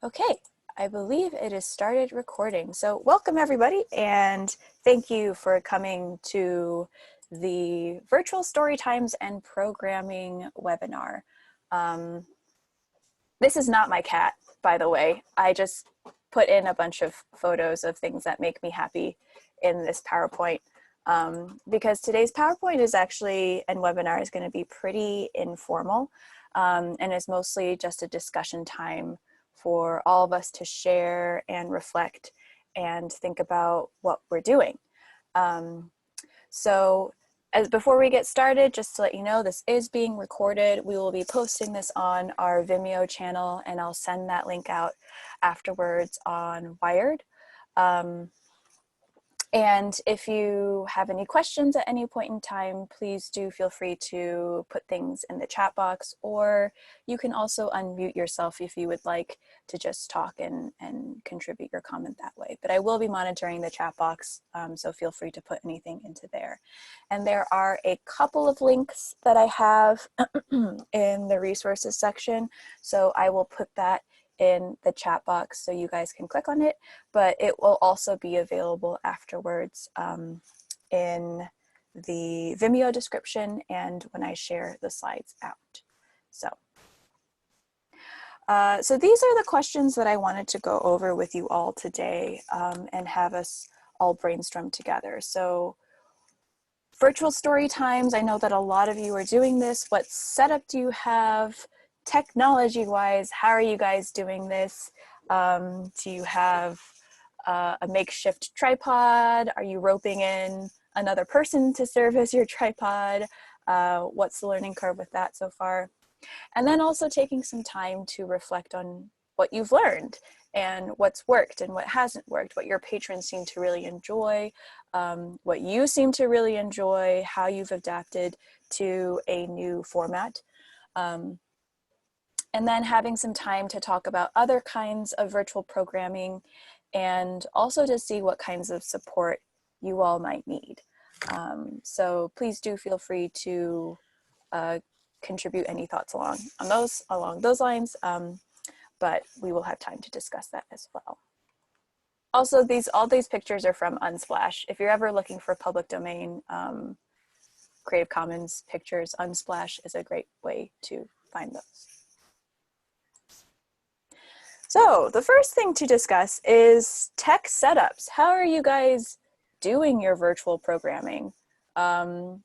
Okay, I believe it has started recording. So welcome everybody, and thank you for coming to the Virtual Storytimes and Programming webinar. This is not my cat, by the way. I just put in a bunch of photos of things that make me happy in this PowerPoint because today's PowerPoint is actually, and webinar is going to be pretty informal and is mostly just a discussion time for all of us to share and reflect and think about what we're doing. Before we get started, just to let you know, this is being recorded. We will be posting this on our Vimeo channel, and I'll send that link out afterwards on Wired. And if you have any questions at any point in time, please do feel free to put things in the chat box, or you can also unmute yourself if you would like to just talk and contribute your comment that way. But I will be monitoring the chat box, so feel free to put anything into there. And there are a couple of links that I have in the resources section, so I will put that in the chat box so you guys can click on it, but it will also be available afterwards in the Vimeo description and when I share the slides out. So these are the questions that I wanted to go over with you all today and have us all brainstorm together. So virtual story times, I know that a lot of you are doing this. What setup do you have? Technology-wise, how are you guys doing this? Do you have a makeshift tripod? Are you roping in another person to serve as your tripod? What's the learning curve with that so far? And then also taking some time to reflect on what you've learned and what's worked and what hasn't worked, what your patrons seem to really enjoy, what you seem to really enjoy, how you've adapted to a new format. And then having some time to talk about other kinds of virtual programming and also to see what kinds of support you all might need. So please do feel free to contribute any thoughts along those lines, but we will have time to discuss that as well. Also, all these pictures are from Unsplash. If you're ever looking for public domain Creative Commons pictures, Unsplash is a great way to find those. So the first thing to discuss is tech setups. How are you guys doing your virtual programming? What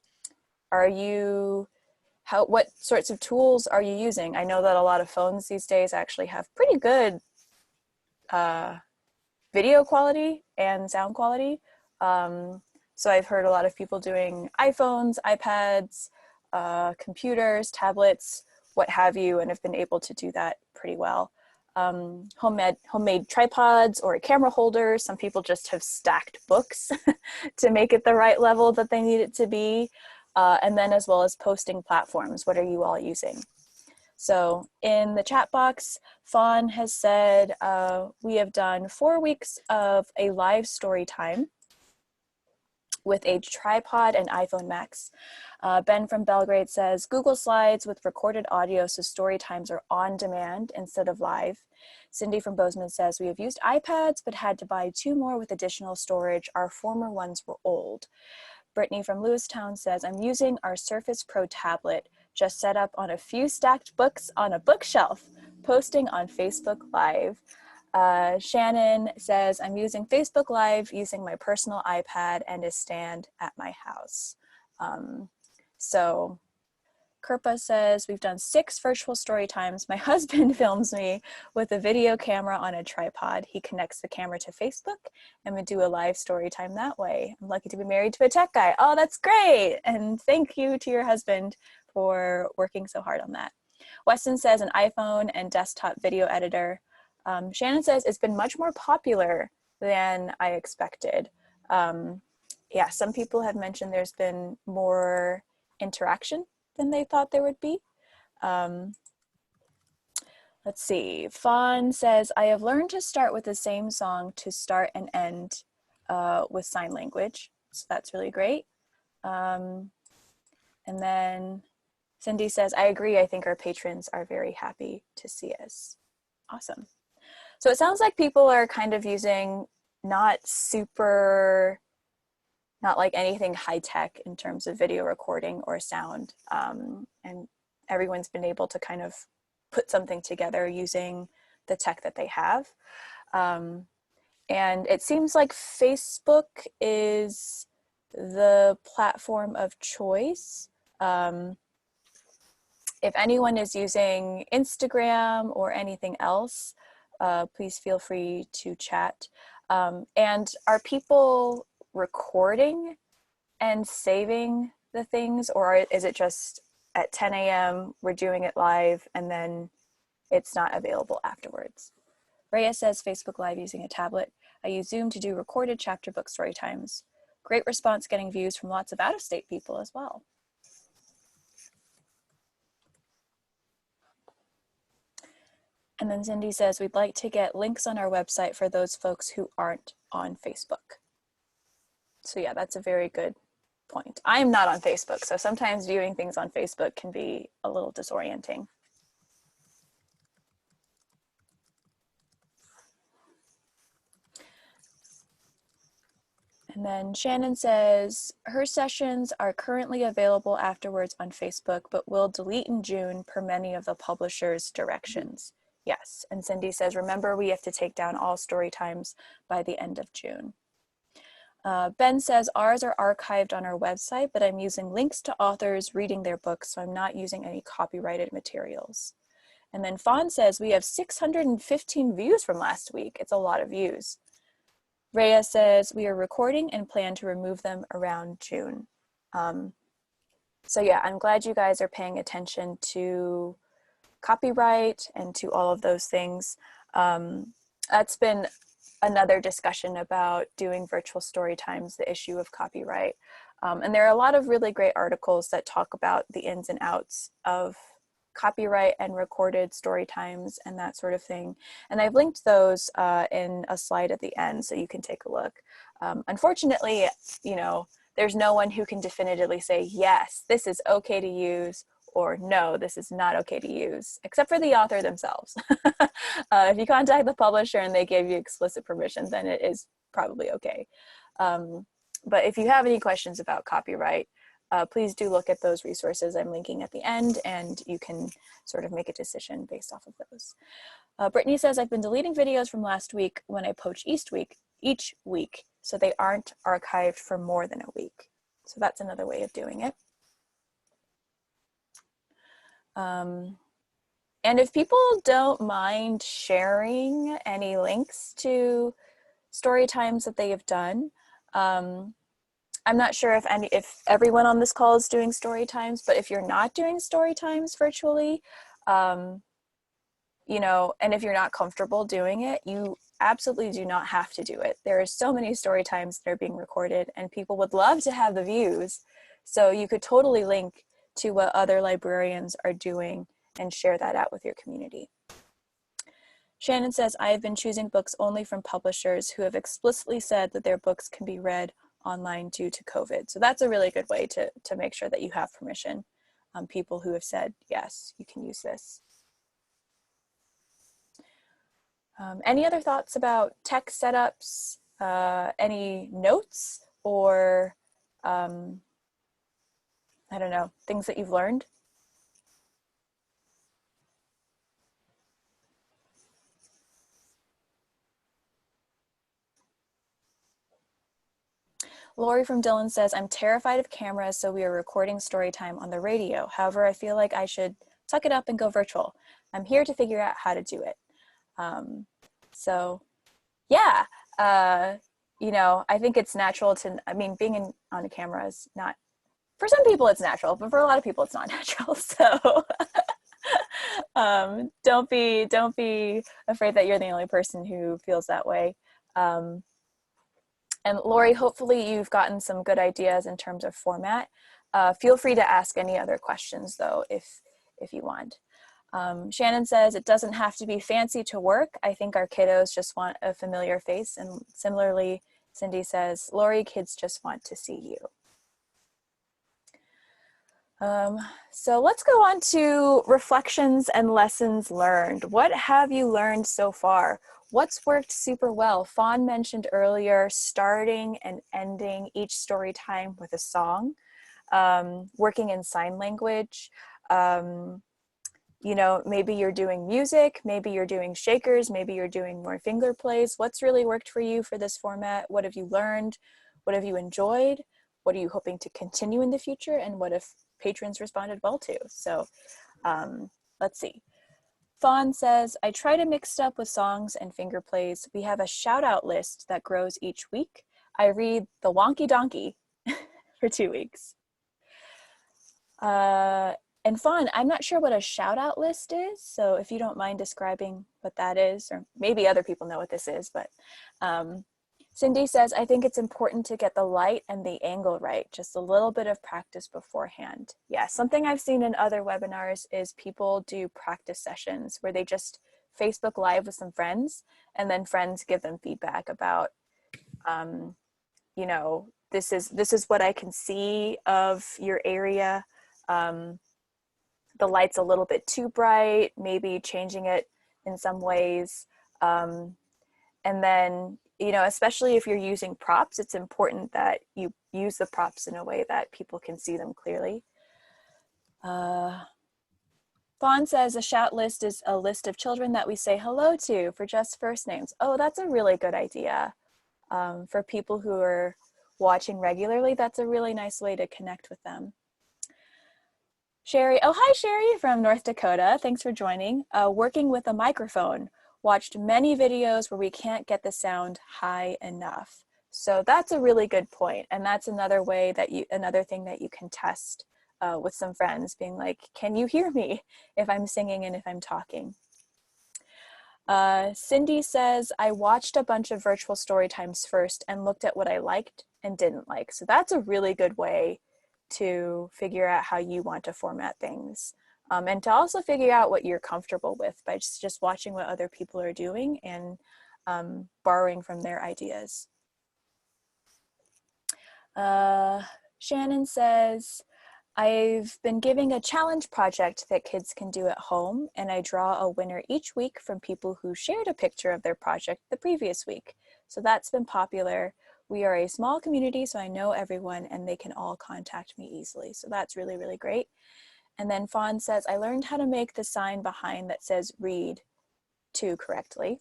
sorts of tools are you using? I know that a lot of phones these days actually have pretty good video quality and sound quality. So I've heard a lot of people doing iPhones, iPads, computers, tablets, what have you, and have been able to do that pretty well. Homemade tripods or a camera holder. Some people just have stacked books to make it the right level that they need it to be. And then as well as posting platforms. What are you all using? So in the chat box, Fawn has said, we have done 4 weeks of a live story time with a tripod and iPhone Max. Ben from Belgrade says, Google Slides with recorded audio so story times are on demand instead of live. Cindy from Bozeman says, we have used iPads but had to buy 2 more with additional storage. Our former ones were old. Brittany from Lewistown says, I'm using our Surface Pro tablet, just set up on a few stacked books on a bookshelf, posting on Facebook Live. Shannon says, I'm using Facebook Live using my personal iPad and a stand at my house. So Kirpa says, we've done 6 virtual story times. My husband films me with a video camera on a tripod. He connects the camera to Facebook and we do a live story time that way. I'm lucky to be married to a tech guy. Oh, that's great. And thank you to your husband for working so hard on that. Weston says an iPhone and desktop video editor. Shannon says it's been much more popular than I expected. Yeah, some people have mentioned there's been more interaction than they thought there would be. Let's see, Fawn says, I have learned to start with the same song to start and end with sign language. So that's really great. And then Cindy says, I agree. I think our patrons are very happy to see us. Awesome. So it sounds like people are kind of using not like anything high tech in terms of video recording or sound. And everyone's been able to kind of put something together using the tech that they have. And it seems like Facebook is the platform of choice. If anyone is using Instagram or anything else, please feel free to chat. And are people recording and saving the things, or is it just at 10 a.m. we're doing it live and then it's not available afterwards? Rhea says Facebook Live using a tablet. I use Zoom to do recorded chapter book story times. Great response, getting views from lots of out-of-state people as well. And then Cindy says, we'd like to get links on our website for those folks who aren't on Facebook. So yeah, that's a very good point. I am not on Facebook, so sometimes viewing things on Facebook can be a little disorienting. And then Shannon says, her sessions are currently available afterwards on Facebook, but will delete in June per many of the publisher's directions. Yes, and Cindy says, remember, we have to take down all story times by the end of June. Ben says, ours are archived on our website, but I'm using links to authors reading their books, so I'm not using any copyrighted materials. And then Fawn says, we have 615 views from last week. It's a lot of views. Rhea says, we are recording and plan to remove them around June. So yeah, I'm glad you guys are paying attention to copyright and to all of those things. That's been another discussion about doing virtual story times, the issue of copyright. And there are a lot of really great articles that talk about the ins and outs of copyright and recorded story times and that sort of thing. And I've linked those in a slide at the end so you can take a look. Unfortunately, you know, there's no one who can definitively say, yes, this is okay to use, or no, this is not okay to use, except for the author themselves. If you contact the publisher and they give you explicit permission, then it is probably okay. But if you have any questions about copyright, please do look at those resources I'm linking at the end, and you can sort of make a decision based off of those. Brittany says, I've been deleting videos from last week when I poach each week, so they aren't archived for more than a week. So that's another way of doing it. And if people don't mind sharing any links to story times that they have done, I'm not sure if everyone on this call is doing story times, but if you're not doing story times virtually, you know, and if you're not comfortable doing it, you absolutely do not have to do it. There are so many story times that are being recorded and people would love to have the views. So you could totally link to what other librarians are doing and share that out with your community. Shannon says, I have been choosing books only from publishers who have explicitly said that their books can be read online due to COVID. So that's a really good way to make sure that you have permission. People who have said, yes, you can use this. Any other thoughts about tech setups? Any notes or, I don't know, things that you've learned? Lori from Dillon says, I'm terrified of cameras, so we are recording story time on the radio. However, I feel like I should tuck it up and go virtual. I'm here to figure out how to do it. So yeah, you know, I think it's natural to, I mean, being on a camera is not, for some people it's natural, but for a lot of people it's not natural. So don't be afraid that you're the only person who feels that way. And Lori, hopefully you've gotten some good ideas in terms of format. Feel free to ask any other questions though, if you want. Shannon says, it doesn't have to be fancy to work. I think our kiddos just want a familiar face. And similarly, Cindy says, Lori, kids just want to see you. So let's go on to reflections and lessons learned. What have you learned so far? What's worked super well? Fawn mentioned earlier starting and ending each story time with a song, working in sign language. You know, maybe you're doing music, maybe you're doing shakers, maybe you're doing more finger plays. What's really worked for you for this format? What have you learned? What have you enjoyed? What are you hoping to continue in the future? And what if patrons responded well to? So let's see. Fawn says, I try to mix it up with songs and finger plays. We have a shout out list that grows each week. I read the Wonky Donkey for 2 weeks. And Fawn, I'm not sure what a shout out list is, so if you don't mind describing what that is, or maybe other people know what this is, but Cindy says, I think it's important to get the light and the angle right, just a little bit of practice beforehand. Yeah, something I've seen in other webinars is people do practice sessions where they just Facebook Live with some friends, and then friends give them feedback about, you know, this is what I can see of your area. The light's a little bit too bright, maybe changing it in some ways. And then, you know, especially if you're using props, it's important that you use the props in a way that people can see them clearly. Fawn says a shout list is a list of children that we say hello to for just first names. Oh, that's a really good idea. For people who are watching regularly, that's a really nice way to connect with them. Sherry, oh hi Sherry from North Dakota, thanks for joining. Working with a microphone, watched many videos where we can't get the sound high enough. So that's a really good point, and that's another way that another thing that you can test with some friends, being like, can you hear me if I'm singing and if I'm talking? Cindy says, I watched a bunch of virtual story times first and looked at what I liked and didn't like. So that's a really good way to figure out how you want to format things. And to also figure out what you're comfortable with by just watching what other people are doing and borrowing from their ideas. Shannon says, I've been giving a challenge project that kids can do at home, and I draw a winner each week from people who shared a picture of their project the previous week. So that's been popular. We are a small community, so I know everyone and they can all contact me easily. So that's really, really great. And then Fawn says, I learned how to make the sign behind that says read to correctly.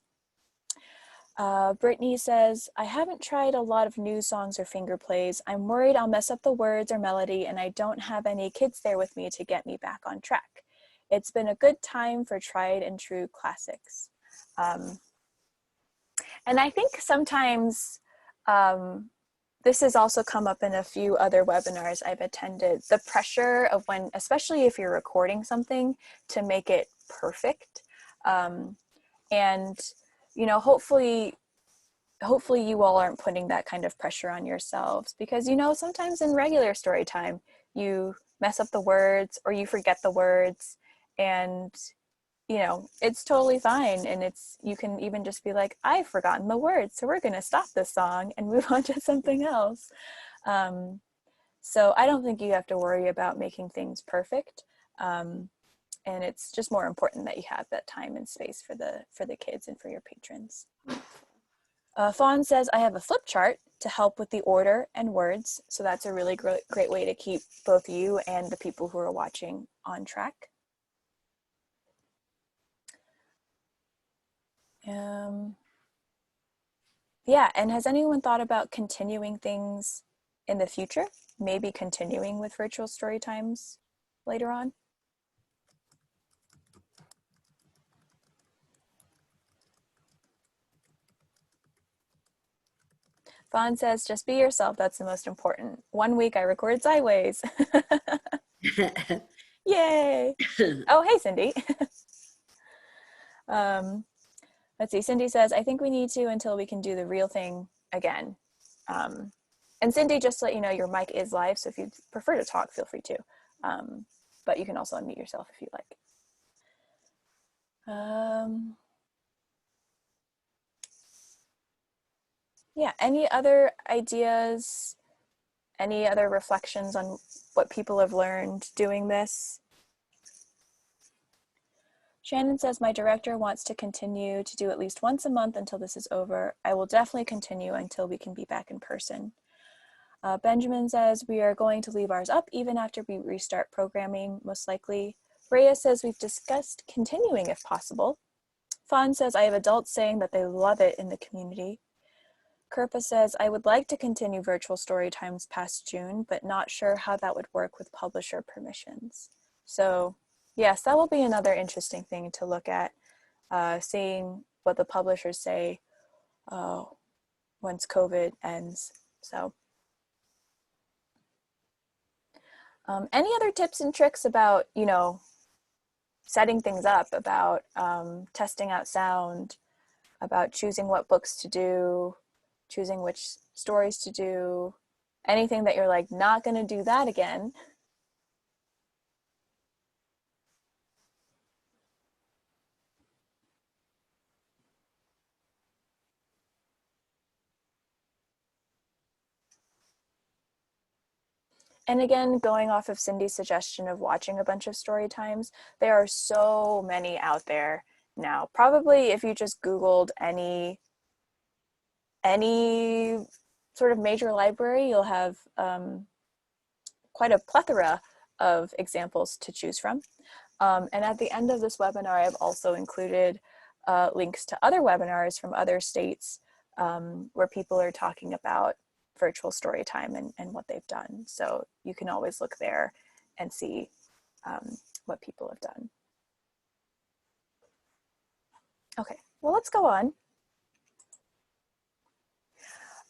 Brittany says, I haven't tried a lot of new songs or finger plays. I'm worried I'll mess up the words or melody, and I don't have any kids there with me to get me back on track. It's been a good time for tried and true classics. And I think sometimes this has also come up in a few other webinars I've attended, the pressure of when, especially if you're recording something, to make it perfect. And you know, hopefully you all aren't putting that kind of pressure on yourselves, because, you know, sometimes in regular story time, you mess up the words or you forget the words, and, you know, it's totally fine. And you can even just be like, I've forgotten the words, so we're going to stop this song and move on to something else. So I don't think you have to worry about making things perfect. And it's just more important that you have that time and space for the kids and for your patrons. Fawn says, I have a flip chart to help with the order and words. So that's a really great way to keep both you and the people who are watching on track. Yeah, and has anyone thought about continuing things in the future? Maybe continuing with virtual story times later on? Fawn says, just be yourself. That's the most important. 1 week I recorded sideways. Yay. Oh, hey, Cindy. Let's see. Cindy says, I think we need to until we can do the real thing again. And Cindy, just to let you know, your mic is live. So if you prefer to talk, feel free to. But you can also unmute yourself if you like. Yeah, any other ideas, Any other reflections on what people have learned doing this? Shannon says, my director wants to continue to do at least once a month until this is over. I will definitely continue until we can be back in person. Benjamin says, we are going to leave ours up even after we restart programming, most likely. Rhea says, we've discussed continuing if possible. Fawn says, I have adults saying that they love it in the community. Kirpa says, I would like to continue virtual story times past June, but not sure how that would work with publisher permissions. So yes, that will be another interesting thing to look at, seeing what the publishers say once COVID ends. So any other tips and tricks about, setting things up, about testing out sound, about choosing what books to do, choosing which stories to do, anything that you're like, not going to do that again? And again, going off of Cindy's suggestion of watching a bunch of story times, there are so many out there now. Probably if you just Googled any sort of major library, you'll have quite a plethora of examples to choose from. And at the end of this webinar, I've also included links to other webinars from other states where people are talking about virtual story time and what they've done. So you can always look there and see what people have done. Okay, well, let's go on.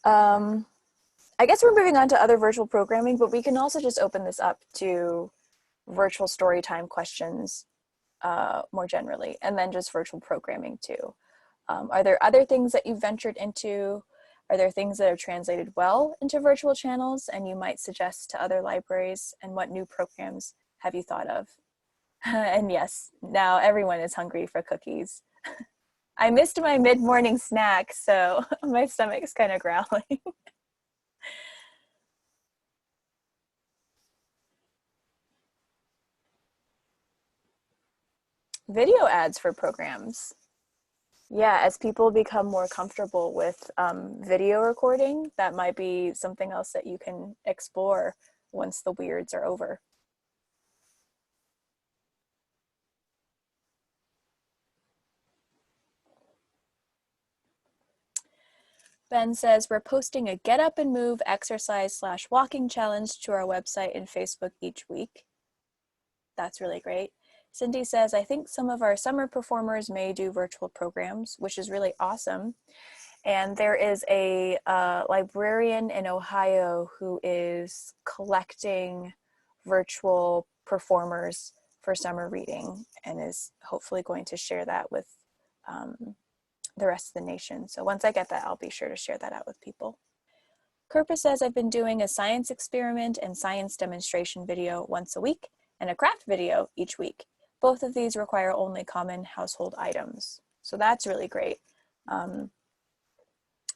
I guess we're moving on to other virtual programming, but we can also just open this up to virtual story time questions more generally, and then just virtual programming too. Are there other things that you've ventured into? Are there things that have translated well into virtual channels and you might suggest to other libraries? And what new programs have you thought of? And yes, now everyone is hungry for cookies. I missed my mid-morning snack, so my stomach's kind of growling. Video ads for programs. Yeah, as people become more comfortable with video recording, that might be something else that you can explore once the weirds are over. Ben says, we're posting a get up and move exercise / walking challenge to our website and Facebook each week. That's really great. Cindy says, I think some of our summer performers may do virtual programs, which is really awesome. And there is a librarian in Ohio who is collecting virtual performers for summer reading and is hopefully going to share that with the rest of the nation. So once I get that, I'll be sure to share that out with people. Kirpa says, I've been doing a science experiment and science demonstration video once a week and a craft video each week. Both of these require only common household items. So that's really great. And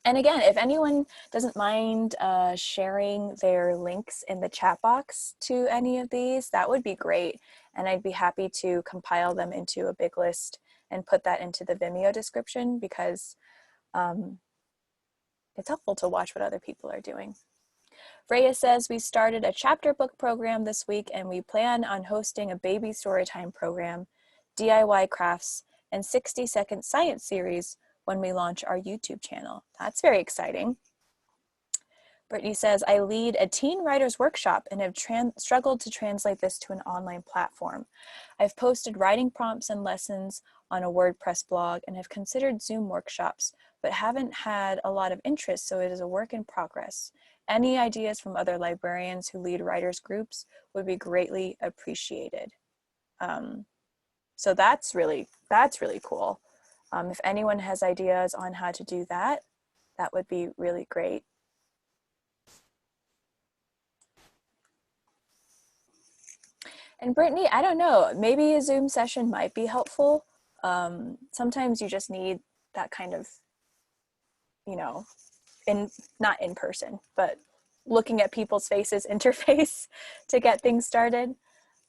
again, if anyone doesn't mind sharing their links in the chat box to any of these, that would be great. And I'd be happy to compile them into a big list and put that into the Vimeo description, because it's helpful to watch what other people are doing. Freya says, we started a chapter book program this week and we plan on hosting a baby storytime program, DIY crafts, and 60-second science series when we launch our YouTube channel. That's very exciting. Brittany says, I lead a teen writers workshop and have struggled to translate this to an online platform. I've posted writing prompts and lessons on a WordPress blog and have considered Zoom workshops, but haven't had a lot of interest, so it is a work in progress. Any ideas from other librarians who lead writers groups would be greatly appreciated. So that's really cool. If anyone has ideas on how to do that, that would be really great. And Brittany, I don't know, maybe a Zoom session might be helpful. Sometimes you just need that kind of, not in person, but looking at people's faces interface to get things started.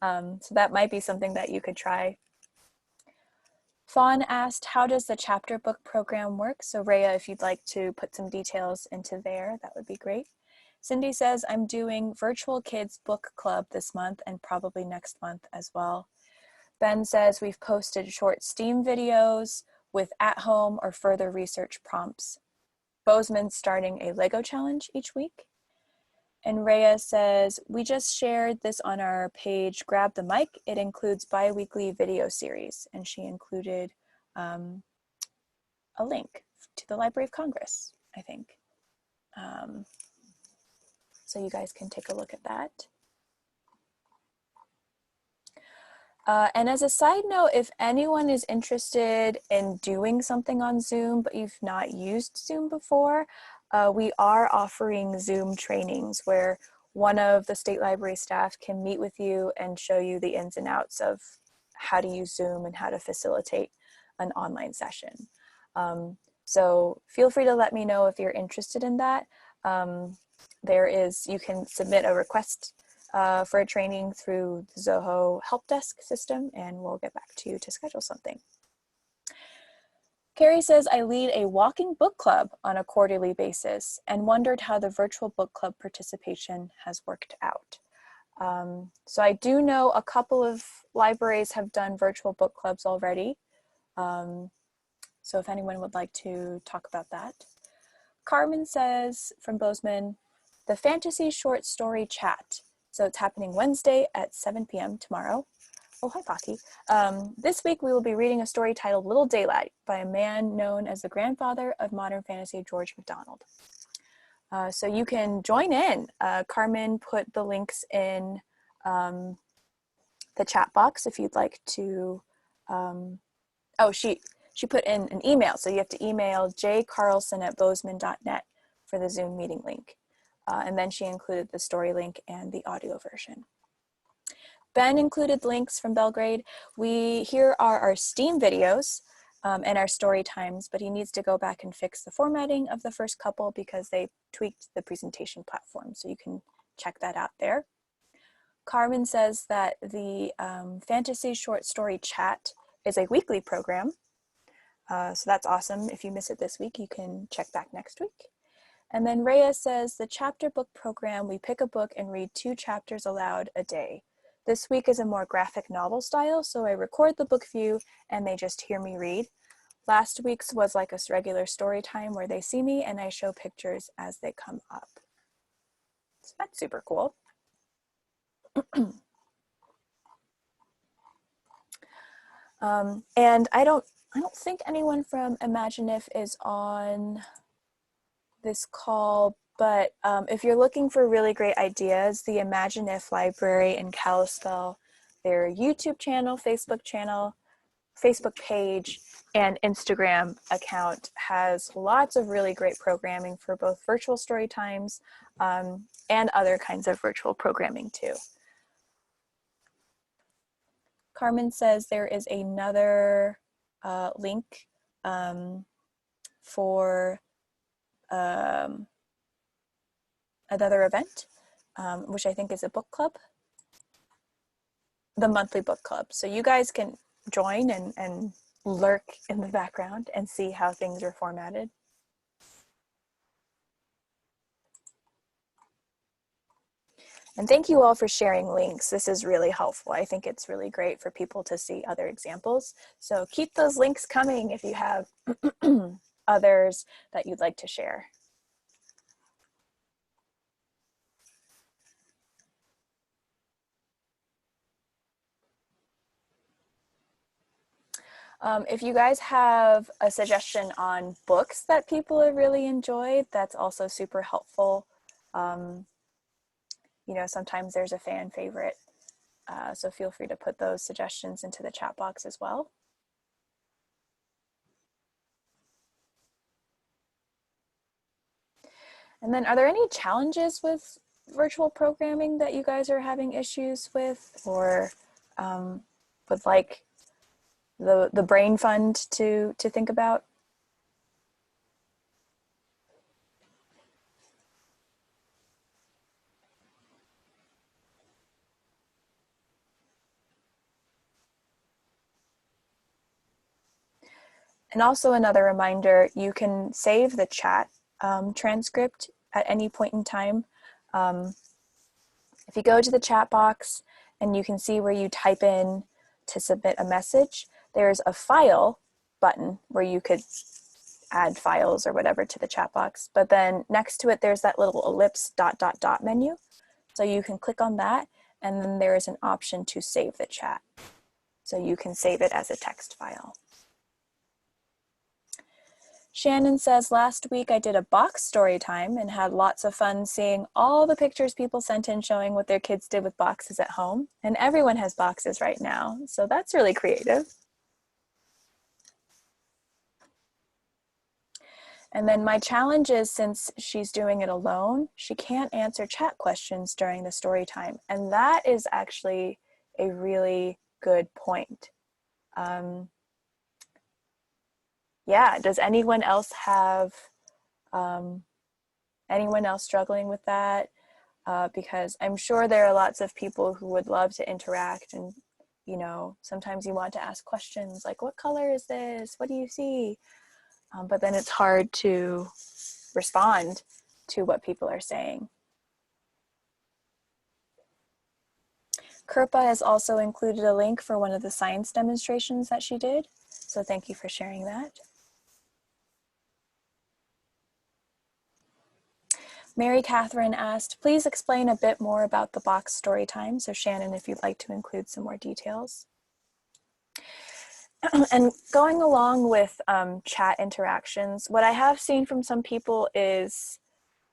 So that might be something that you could try. Fawn asked, how does the chapter book program work? So Rhea, if you'd like to put some details into there, that would be great. Cindy says, I'm doing virtual kids book club this month and probably next month as well. Ben says, we've posted short STEAM videos with at-home or further research prompts. Bozeman's starting a Lego challenge each week. And Rhea says, we just shared this on our page, Grab the Mic. It includes bi-weekly video series. And she included a link to the Library of Congress, I think. So you guys can take a look at that. And as a side note, if anyone is interested in doing something on Zoom, but you've not used Zoom before, we are offering Zoom trainings where one of the State Library staff can meet with you and show you the ins and outs of how to use Zoom and how to facilitate an online session. So feel free to let me know if you're interested in that. You can submit a request for a training through the Zoho help desk system, and we'll get back to you to schedule something. Carrie says, I lead a walking book club on a quarterly basis and wondered how the virtual book club participation has worked out. So I do know a couple of libraries have done virtual book clubs already. So if anyone would like to talk about that. Carmen says from Bozeman, the fantasy short story chat. So it's happening Wednesday at 7 p.m. tomorrow. Oh, hi, Pocky. This week we will be reading a story titled Little Daylight by a man known as the grandfather of modern fantasy, George MacDonald. So you can join in. Carmen put the links in the chat box if you'd like to. She put in an email. So you have to email jcarlson@bozeman.net for the Zoom meeting link. And then she included the story link and the audio version. Ben included links from Belgrade. Here are our STEAM videos and our story times, but he needs to go back and fix the formatting of the first couple because they tweaked the presentation platform. So you can check that out there. Carmen says that the fantasy short story chat is a weekly program. So that's awesome. If you miss it this week, you can check back next week. And then Rhea says, the chapter book program, we pick a book and read 2 chapters aloud a day. This week is a more graphic novel style, so I record the book view and they just hear me read. Last week's was like a regular story time where they see me and I show pictures as they come up. So that's super cool. And I don't think anyone from Imagineif is on this call, but if you're looking for really great ideas, the Imagineif Library in Kalispell, their YouTube channel, Facebook page, and Instagram account has lots of really great programming for both virtual story times and other kinds of virtual programming too. Carmen says there is another link for another event, which I think is a book club, the monthly book club. So you guys can join and lurk in the background and see how things are formatted. And thank you all for sharing links. This is really helpful. I think it's really great for people to see other examples. So keep those links coming if you have others that you'd like to share. If you guys have a suggestion on books that people have really enjoyed, that's also super helpful. You know, sometimes there's a fan favorite, so feel free to put those suggestions into the chat box as well. And then are there any challenges with virtual programming that you guys are having issues with, or with like the brain fund to think about? And also another reminder, you can save the chat transcript at any point in time. If you go to the chat box and you can see where you type in to submit a message, there's a file button where you could add files or whatever to the chat box. But then next to it, there's that little ellipse ... menu. So you can click on that, and then there is an option to save the chat. So you can save it as a text file. Shannon says, last week I did a box story time and had lots of fun seeing all the pictures people sent in showing what their kids did with boxes at home. And everyone has boxes right now, so that's really creative. And then my challenge is, since she's doing it alone, she can't answer chat questions during the story time. And that is actually a really good point. Yeah, does anyone else have, anyone else struggling with that? Because I'm sure there are lots of people who would love to interact, and you know, sometimes you want to ask questions like, what color is this? What do you see? But then it's hard to respond to what people are saying. Kirpa has also included a link for one of the science demonstrations that she did, so thank you for sharing that. Mary Catherine asked, please explain a bit more about the box story time. So Shannon, if you'd like to include some more details. And going along with chat interactions, what I have seen from some people is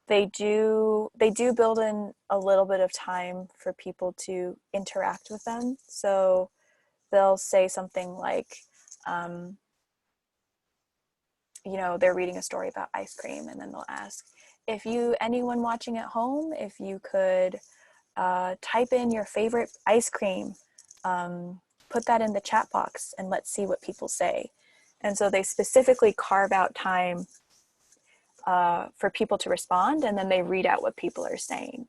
they do build in a little bit of time for people to interact with them. So they'll say something like, you know, they're reading a story about ice cream, and then they'll ask, if anyone watching at home, if you could type in your favorite ice cream, put that in the chat box and let's see what people say. And so they specifically carve out time for people to respond, and then they read out what people are saying.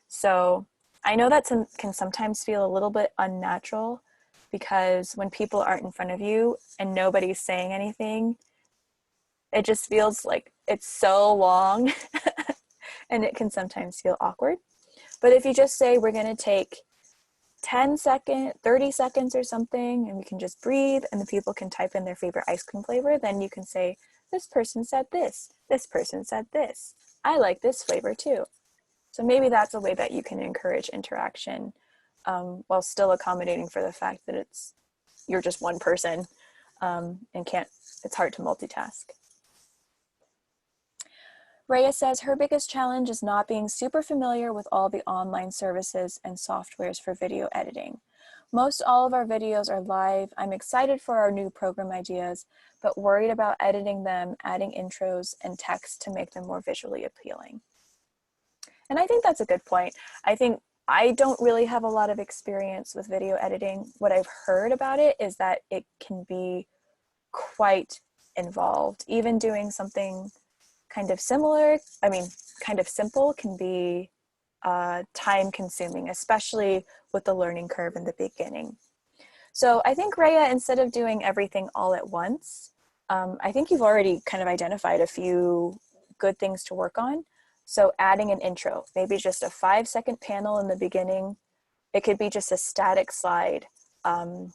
So I know that can sometimes feel a little bit unnatural, because when people aren't in front of you and nobody's saying anything, it just feels like it's so long and it can sometimes feel awkward. But if you just say, we're going to take 10 seconds, 30 seconds or something, and we can just breathe, and the people can type in their favorite ice cream flavor, then you can say, this person said this person said this, I like this flavor too. So maybe that's a way that you can encourage interaction while still accommodating for the fact that you're just one person and it's hard to multitask. Rhea says her biggest challenge is not being super familiar with all the online services and softwares for video editing. Most all of our videos are live. I'm excited for our new program ideas, but worried about editing them, adding intros and text to make them more visually appealing. And I think that's a good point. I think I don't really have a lot of experience with video editing. What I've heard about it is that it can be quite involved. Even doing something kind of similar, kind of simple, can be time consuming, especially with the learning curve in the beginning. So I think, Rhea, instead of doing everything all at once, I think you've already kind of identified a few good things to work on. So adding an intro, maybe just a 5-second panel in the beginning. It could be just a static slide and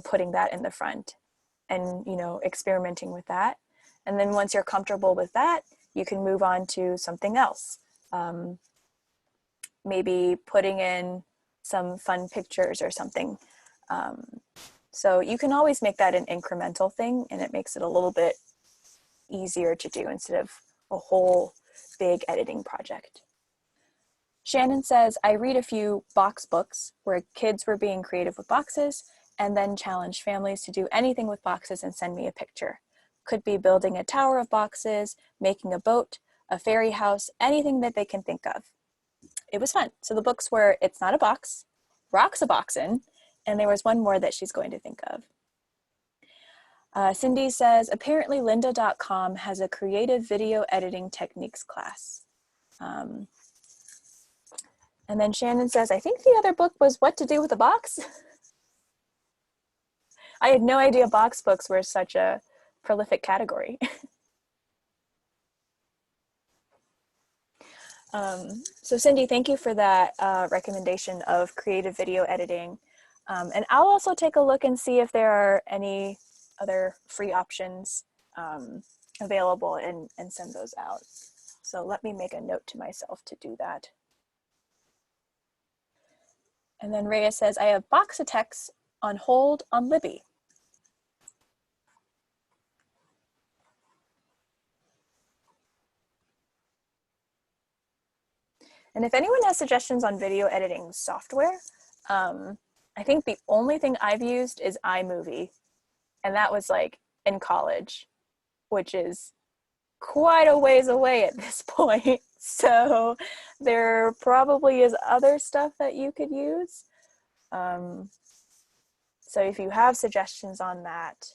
putting that in the front and, you know, experimenting with that. And then once you're comfortable with that, you can move on to something else. Maybe putting in some fun pictures or something. So you can always make that an incremental thing, and it makes it a little bit easier to do instead of a whole big editing project. Shannon says, I read a few box books where kids were being creative with boxes and then challenged families to do anything with boxes and send me a picture. Could be building a tower of boxes, making a boat, a fairy house, anything that they can think of. It was fun. So the books were It's Not a Box, Rock's a Boxin', and there was one more that she's going to think of. Cindy says, apparently lynda.com has a creative video editing techniques class. And then Shannon says, I think the other book was What to Do with a Box. I had no idea box books were such a prolific category. So Cindy, thank you for that recommendation of creative video editing. And I'll also take a look and see if there are any other free options available and send those out. So let me make a note to myself to do that. And then Rhea says, I have box of texts on hold on Libby. And if anyone has suggestions on video editing software, I think the only thing I've used is iMovie. And that was like in college, which is quite a ways away at this point. So there probably is other stuff that you could use. So if you have suggestions on that,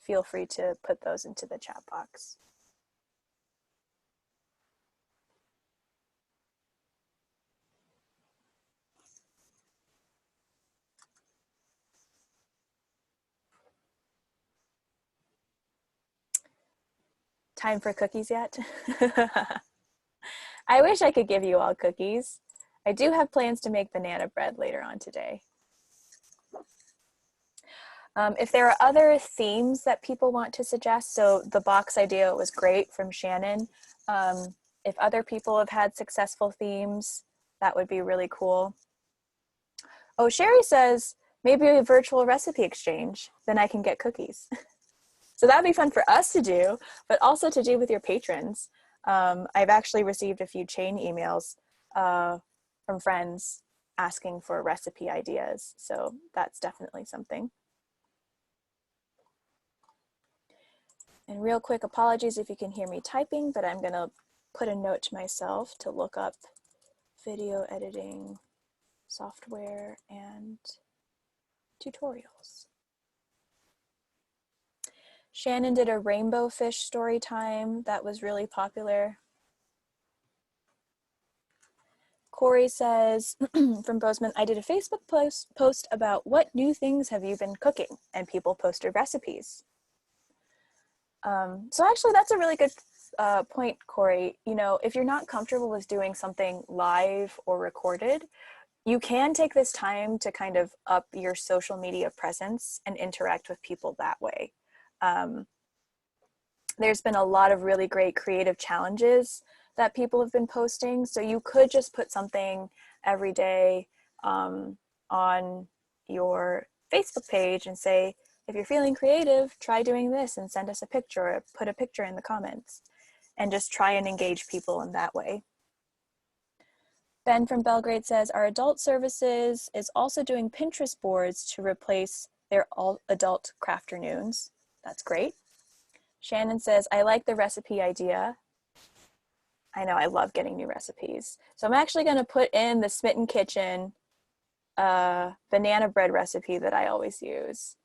feel free to put those into the chat box. Time for cookies yet? I wish I could give you all cookies. I do have plans to make banana bread later on today. If there are other themes that people want to suggest, so the box idea was great from Shannon. If other people have had successful themes, that would be really cool. Oh, Sherry says, maybe a virtual recipe exchange, then I can get cookies. So that'd be fun for us to do, but also to do with your patrons. I've actually received a few chain emails from friends asking for recipe ideas. So that's definitely something. And real quick, apologies if you can hear me typing, but I'm gonna put a note to myself to look up video editing software and tutorials. Shannon did a rainbow fish story time that was really popular. Corey says from Bozeman, I did a Facebook post about what new things have you been cooking, and people posted recipes. So actually that's a really good point, Corey. You know, if you're not comfortable with doing something live or recorded, you can take this time to kind of up your social media presence and interact with people that way. There's been a lot of really great creative challenges that people have been posting. So you could just put something every day on your Facebook page and say, if you're feeling creative, try doing this and send us a picture or put a picture in the comments and just try and engage people in that way. Ben from Belgrade says, our adult services is also doing Pinterest boards to replace their adult crafternoons. That's great. Shannon says, I like the recipe idea. I know, I love getting new recipes. So I'm actually gonna put in the Smitten Kitchen banana bread recipe that I always use.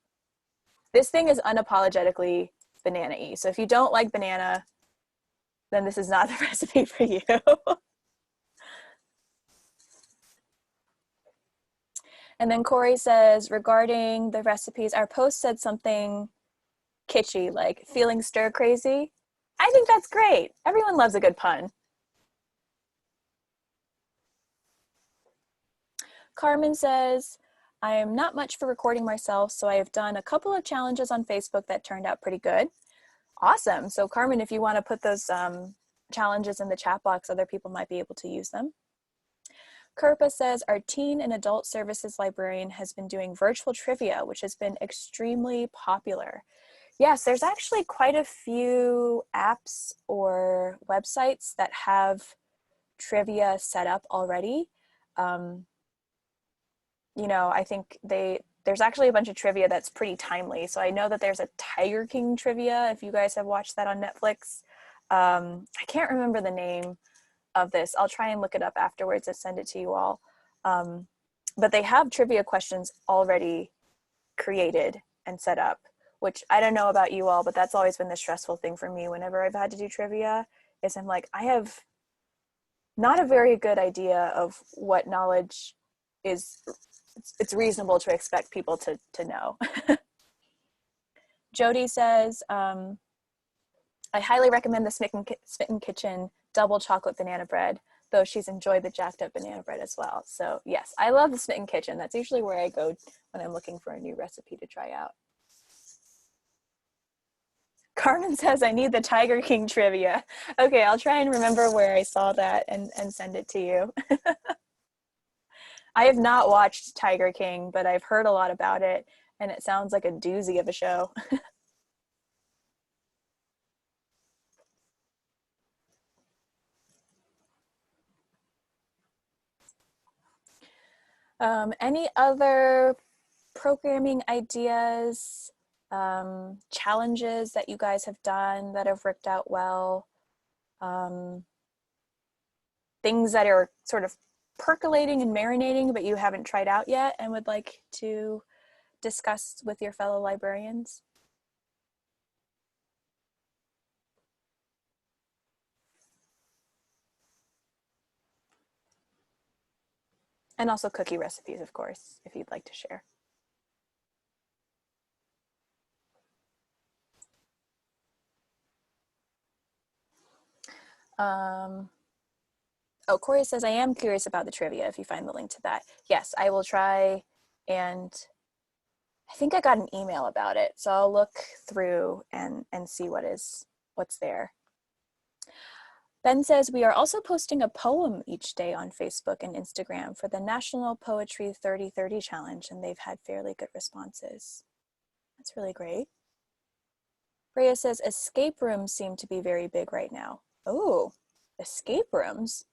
This thing is unapologetically banana-y. So if you don't like banana, then this is not the recipe for you. And then Corey says, regarding the recipes, our post said something kitschy, like feeling stir crazy. I think that's great. Everyone loves a good pun. Carmen says, I am not much for recording myself, so I have done a couple of challenges on Facebook that turned out pretty good. Awesome. So Carmen, if you want to put those challenges in the chat box, other people might be able to use them. Kirpa says, our teen and adult services librarian has been doing virtual trivia, which has been extremely popular. Yes, there's actually quite a few apps or websites that have trivia set up already. You know, I think there's actually a bunch of trivia that's pretty timely. So I know that there's a Tiger King trivia, if you guys have watched that on Netflix. I can't remember the name of this. I'll try and look it up afterwards and send it to you all. But they have trivia questions already created and set up, which I don't know about you all, but that's always been the stressful thing for me whenever I've had to do trivia, is I'm like, I have not a very good idea of what knowledge is, it's reasonable to expect people to know. Jody says, I highly recommend the Smitten Kitchen double chocolate banana bread, though she's enjoyed the jacked up banana bread as well. So yes, I love the Smitten Kitchen. That's usually where I go when I'm looking for a new recipe to try out. Carmen says, I need the Tiger King trivia. Okay, I'll try and remember where I saw that and send it to you. I have not watched Tiger King, but I've heard a lot about it, and it sounds like a doozy of a show. Any other programming ideas, challenges that you guys have done that have worked out well? Things that are sort of percolating and marinating but you haven't tried out yet and would like to discuss with your fellow librarians? And also cookie recipes, of course, if you'd like to share. Oh, Corey says, I am curious about the trivia if you find the link to that. Yes, I will try, and I think I got an email about it, so I'll look through and see what's there. Ben says, we are also posting a poem each day on Facebook and Instagram for the National Poetry 30/30 Challenge, and they've had fairly good responses. That's really great. Rhea says, escape rooms seem to be very big right now. Oh, escape rooms?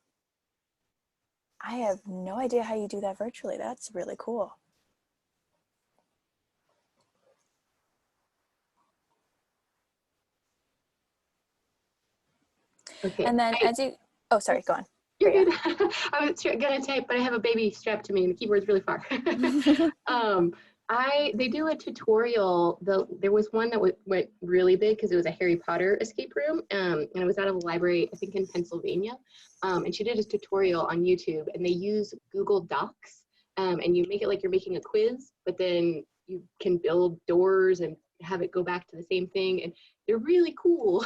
I have no idea how you do that virtually. That's really cool. Okay. And then oh, sorry, go on. You're good. I was gonna type, but I have a baby strapped to me and the keyboard's really far. They do a tutorial. There was one that went really big because it was a Harry Potter escape room, and it was out of a library, I think in Pennsylvania. And she did a tutorial on YouTube, and they use Google Docs, and you make it like you're making a quiz, but then you can build doors and have it go back to the same thing, and they're really cool.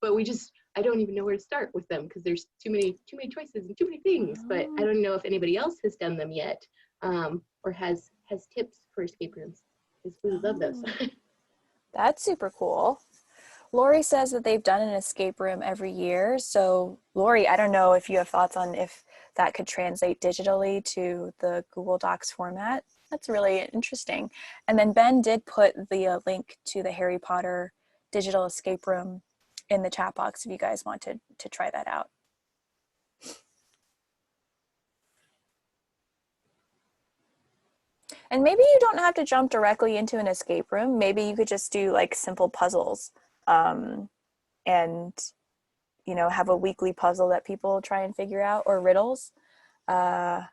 But I don't even know where to start with them because there's too many choices and too many things. But I don't know if anybody else has done them yet, or has tips for escape rooms, because we love those. That's super cool. Lori says that they've done an escape room every year. So Lori, I don't know if you have thoughts on if that could translate digitally to the Google Docs format. That's really interesting. And then Ben did put the link to the Harry Potter digital escape room in the chat box if you guys wanted to try that out. And maybe you don't have to jump directly into an escape room. Maybe you could just do like simple puzzles, and have a weekly puzzle that people try and figure out, or riddles. A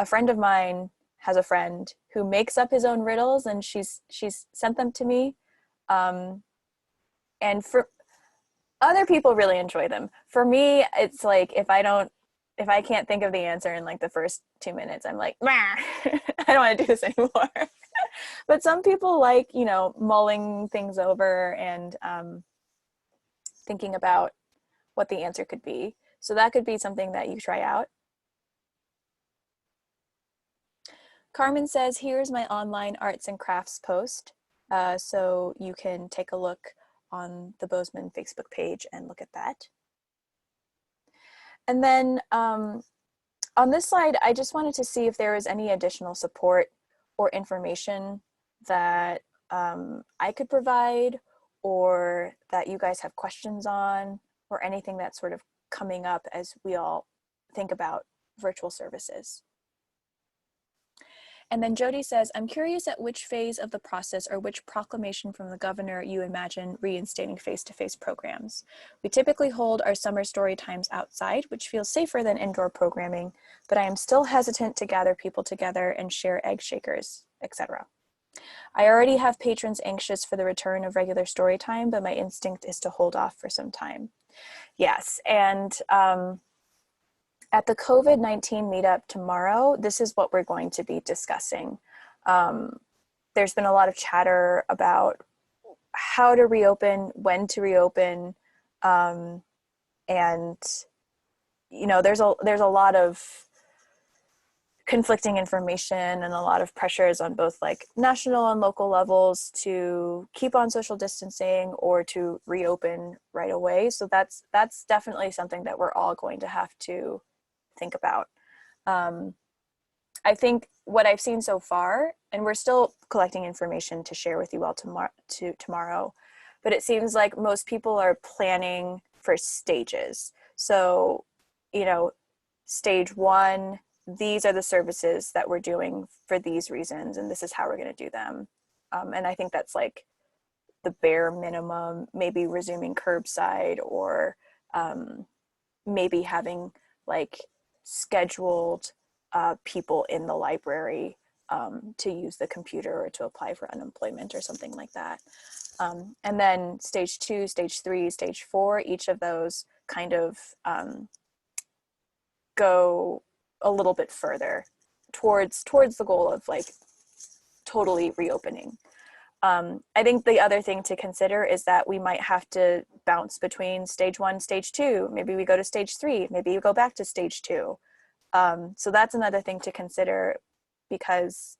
friend of mine has a friend who makes up his own riddles, and she's sent them to me. And for other people really enjoy them. For me, it's like if I can't think of the answer in like the first 2 minutes, I'm like, I don't want to do this anymore. But some people like, mulling things over and thinking about what the answer could be. So that could be something that you try out. Carmen says, here's my online arts and crafts post. So you can take a look on the Bozeman Facebook page and look at that. And then on this slide, I just wanted to see if there was any additional support or information that I could provide, or that you guys have questions on, or anything that's sort of coming up as we all think about virtual services. And then Jody says, I'm curious at which phase of the process or which proclamation from the governor you imagine reinstating face-to-face programs. We typically hold our summer story times outside, which feels safer than indoor programming, but I am still hesitant to gather people together and share egg shakers, etc. I already have patrons anxious for the return of regular story time, but my instinct is to hold off for some time. Yes, and at the COVID-19 meetup tomorrow, this is what we're going to be discussing. There's been a lot of chatter about how to reopen, when to reopen, um, and there's a lot of conflicting information and a lot of pressures on both like national and local levels to keep on social distancing or to reopen right away. So that's definitely something that we're all going to have to think about. Um, I think what I've seen so far, and we're still collecting information to share with you all tomorrow, but it seems like most people are planning for stages. So, you know, stage one, these are the services that we're doing for these reasons, and this is how we're going to do them. And I think that's like the bare minimum, maybe resuming curbside or maybe having like scheduled people in the library to use the computer or to apply for unemployment or something like that. And then stage two, stage three, stage four, each of those kind of go a little bit further towards the goal of like totally reopening. I think the other thing to consider is that we might have to bounce between stage one, stage two. Maybe we go to stage three. Maybe you go back to stage two. So that's another thing to consider because,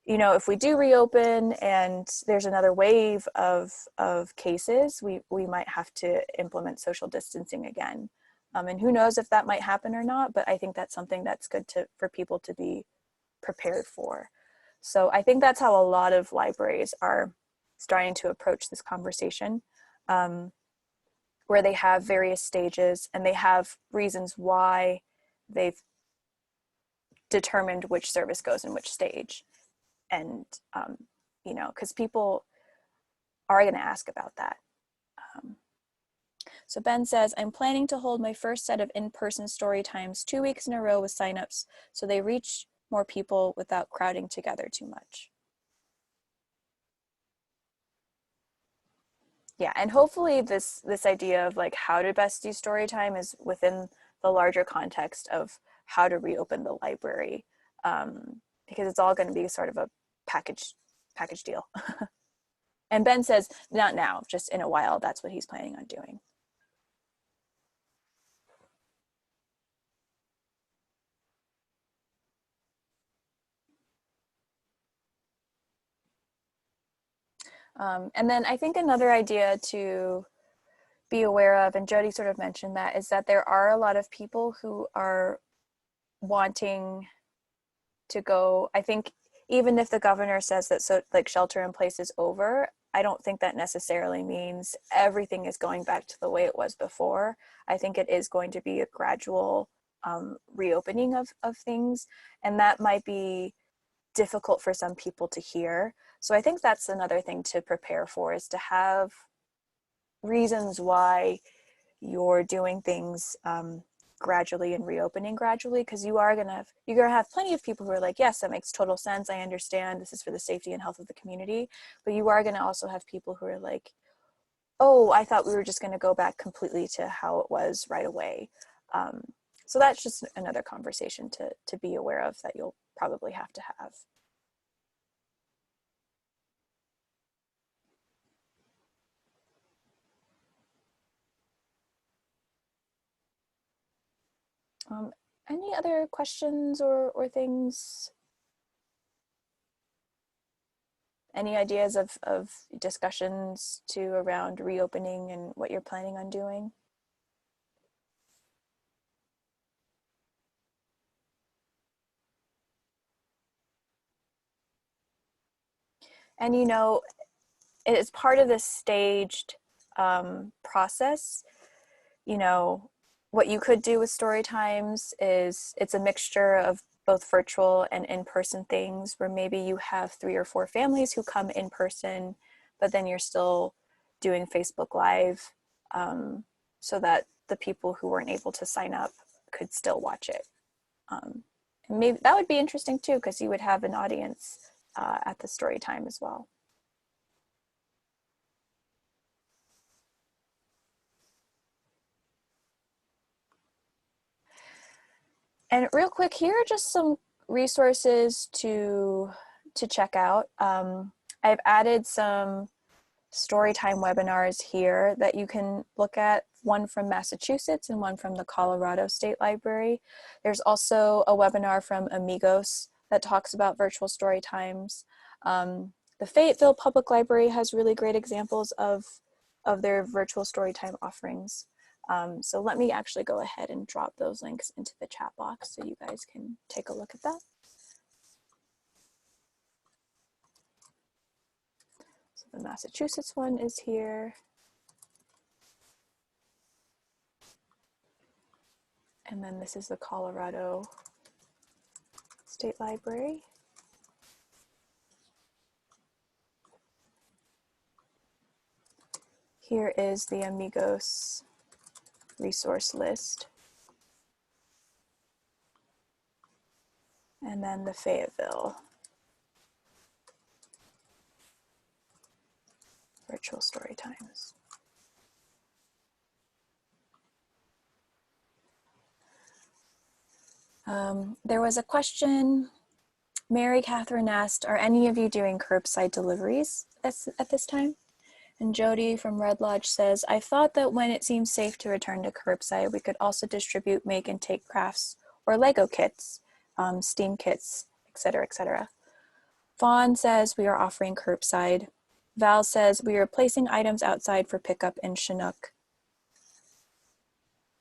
if we do reopen and there's another wave of cases, we might have to implement social distancing again. And who knows if that might happen or not, but I think that's something that's good for people to be prepared for. So I think that's how a lot of libraries are starting to approach this conversation, where they have various stages and they have reasons why they've determined which service goes in which stage. And, because people are going to ask about that. So Ben says, I'm planning to hold my first set of in-person story times 2 weeks in a row with signups so they reach more people without crowding together too much. Yeah, and hopefully this idea of like how to best do story time is within the larger context of how to reopen the library, because it's all going to be sort of a package deal. And Ben says, not now, just in a while. That's what he's planning on doing. And then I think another idea to be aware of, and Jody sort of mentioned that, is that there are a lot of people who are wanting to go. I think even if the governor says that like shelter in place is over, I don't think that necessarily means everything is going back to the way it was before. I think it is going to be a gradual reopening of things, and that might be difficult for some people to hear. So I think that's another thing to prepare for, is to have reasons why you're doing things gradually and reopening gradually, because you're gonna have plenty of people who are like, yes, that makes total sense, I understand, this is for the safety and health of the community. But you are gonna also have people who are like, oh, I thought we were just gonna go back completely to how it was right away. So that's just another conversation to be aware of that you'll probably have to have. Um, any other questions or things? Any ideas of discussions to around reopening and what you're planning on doing? And it's part of this staged process. What you could do with story times is it's a mixture of both virtual and in-person things, where maybe you have 3 or 4 families who come in person, but then you're still doing Facebook Live, so that the people who weren't able to sign up could still watch it. And maybe that would be interesting too, because you would have an audience at the story time as well. And real quick, here are just some resources to check out. I've added some Storytime webinars here that you can look at, one from Massachusetts and one from the Colorado State Library. There's also a webinar from Amigos that talks about virtual story times. The Fayetteville Public Library has really great examples of their virtual storytime offerings. So let me actually go ahead and drop those links into the chat box so you guys can take a look at that. So the Massachusetts one is here. And then this is the Colorado State Library. Here is the Amigos resource list. And then the Fayetteville virtual story times. There was a question, Mary Catherine asked, are any of you doing curbside deliveries at this time? And Jody from Red Lodge says, I thought that when it seems safe to return to curbside, we could also distribute make and take crafts or Lego kits, STEAM kits, etc., etc. Fawn says we are offering curbside. Val says we are placing items outside for pickup in Chinook.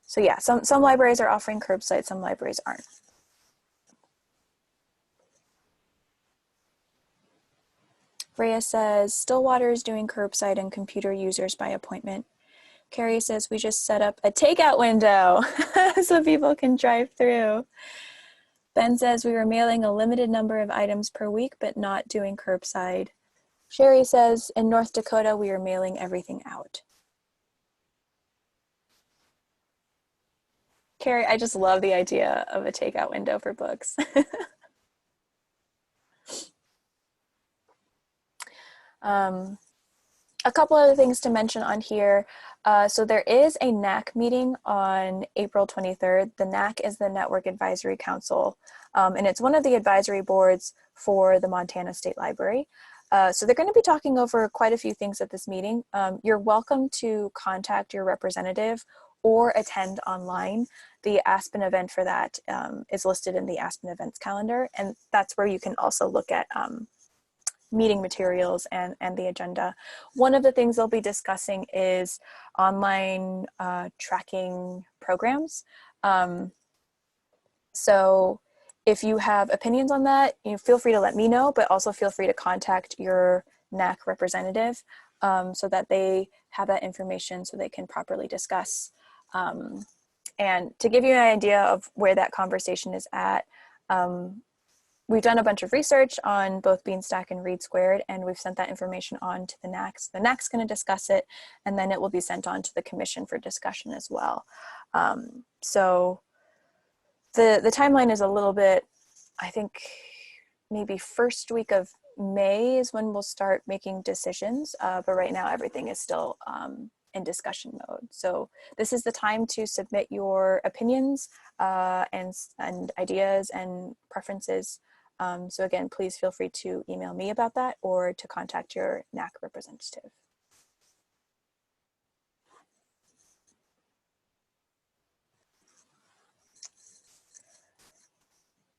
So yeah, some libraries are offering curbside, some libraries aren't. Freya says, Stillwater is doing curbside and computer users by appointment. Carrie says, we just set up a takeout window so people can drive through. Ben says, we were mailing a limited number of items per week, but not doing curbside. Sherry says, in North Dakota, we are mailing everything out. Carrie, I just love the idea of a takeout window for books. A couple other things to mention on here. So there is a NAC meeting on April 23rd. The NAC is the Network Advisory Council, and it's one of the advisory boards for the Montana State Library. So they're going to be talking over quite a few things at this meeting. You're welcome to contact your representative or attend online. The Aspen event for that is listed in the Aspen events calendar, and that's where you can also look at meeting materials and the agenda. One of the things they'll be discussing is online tracking programs. So if you have opinions on that, feel free to let me know, but also feel free to contact your NAC representative so that they have that information so they can properly discuss. And to give you an idea of where that conversation is at, we've done a bunch of research on both Beanstack and Read Squared, and we've sent that information on to the NACs. The NAC's going to discuss it, and then it will be sent on to the commission for discussion as well. So the timeline is a little bit, I think maybe first week of May is when we'll start making decisions, but right now everything is still in discussion mode. So this is the time to submit your opinions and ideas and preferences. So again, please feel free to email me about that or to contact your NAC representative.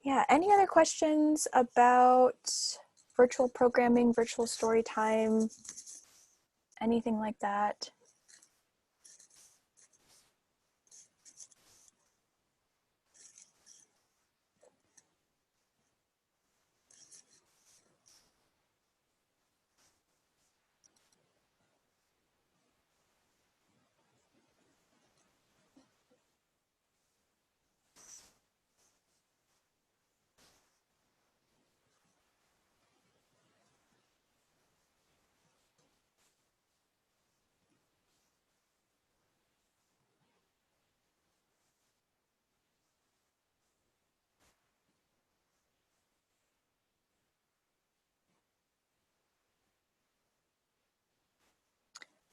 Yeah, any other questions about virtual programming, virtual story time, anything like that?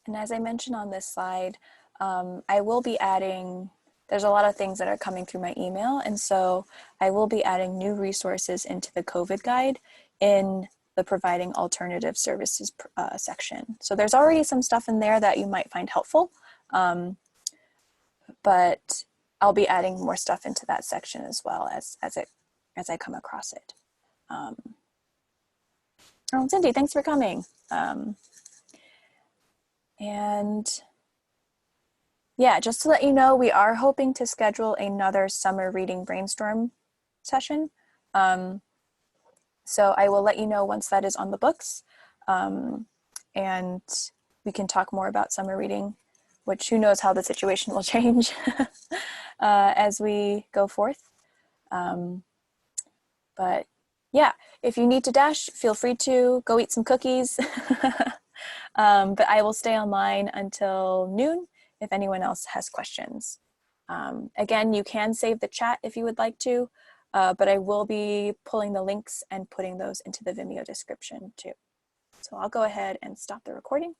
And as I mentioned on this slide, I will be adding, there's a lot of things that are coming through my email, and so I will be adding new resources into the COVID guide in the providing alternative services section. So there's already some stuff in there that you might find helpful, but I'll be adding more stuff into that section as well as I come across it. Oh, Cindy, thanks for coming. And yeah, just to let you know, we are hoping to schedule another summer reading brainstorm session. So I will let you know once that is on the books. And we can talk more about summer reading, which who knows how the situation will change as we go forth. But yeah, if you need to dash, feel free to go eat some cookies. But I will stay online until noon if anyone else has questions. Again, you can save the chat if you would like to, but I will be pulling the links and putting those into the Vimeo description too. So I'll go ahead and stop the recording.